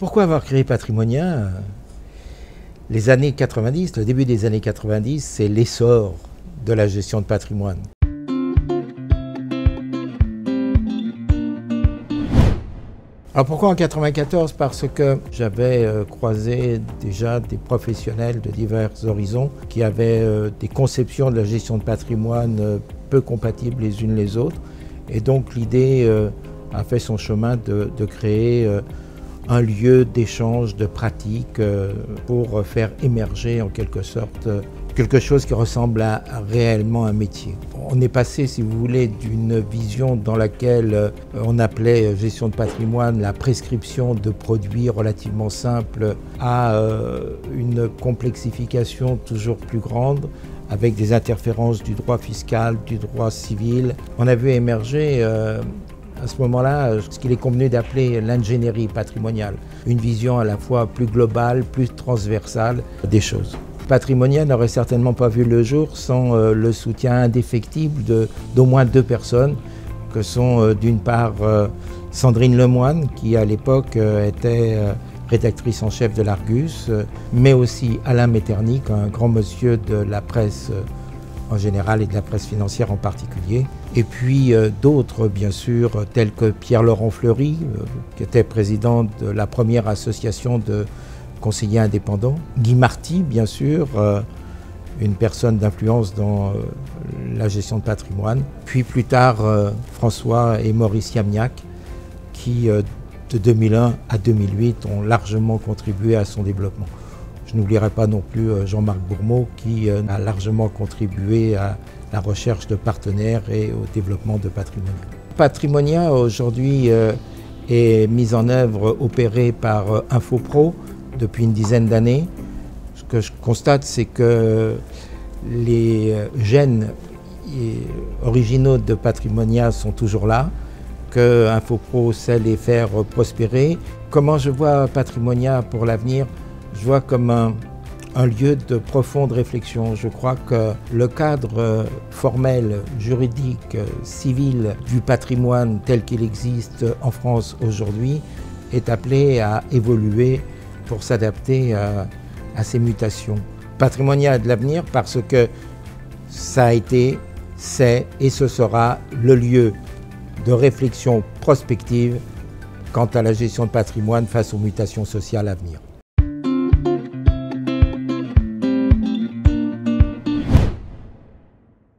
Pourquoi avoir créé Patrimonia? Les années 90, le début des années 90, c'est l'essor de la gestion de patrimoine. Alors pourquoi en 94? Parce que j'avais croisé déjà des professionnels de divers horizons qui avaient des conceptions de la gestion de patrimoine peu compatibles les unes les autres. Et donc l'idée a fait son chemin de créer un lieu d'échange, de pratique pour faire émerger en quelque sorte quelque chose qui ressemble à réellement un métier. On est passé, si vous voulez, d'une vision dans laquelle on appelait gestion de patrimoine la prescription de produits relativement simples à une complexification toujours plus grande avec des interférences du droit fiscal, du droit civil. On a vu émerger à ce moment-là, ce qu'il est convenu d'appeler l'ingénierie patrimoniale, une vision à la fois plus globale, plus transversale des choses. Patrimonia n'aurait certainement pas vu le jour sans le soutien indéfectible d'au moins deux personnes, que sont d'une part Sandrine Lemoine, qui à l'époque était rédactrice en chef de l'Argus, mais aussi Alain Metternich, un grand monsieur de la presse en général et de la presse financière en particulier. Et puis d'autres, bien sûr, tels que Pierre-Laurent Fleury, qui était président de la première association de conseillers indépendants. Guy Marty, bien sûr, une personne d'influence dans la gestion de patrimoine. Puis plus tard, François et Maurice Yamniak, qui de 2001 à 2008 ont largement contribué à son développement. Je n'oublierai pas non plus Jean-Marc Bourmeau qui a largement contribué à la recherche de partenaires et au développement de Patrimonia. Patrimonia aujourd'hui est mise en œuvre, opérée par InfoPro depuis une dizaine d'années. Ce que je constate, c'est que les gènes originaux de Patrimonia sont toujours là, que InfoPro sait les faire prospérer. Comment je vois Patrimonia pour l'avenir? Je vois comme un lieu de profonde réflexion. Je crois que le cadre formel, juridique, civil du patrimoine tel qu'il existe en France aujourd'hui est appelé à évoluer pour s'adapter à ces mutations. Patrimonia a de l'avenir parce que ça a été, c'est et ce sera le lieu de réflexion prospective quant à la gestion de patrimoine face aux mutations sociales à venir.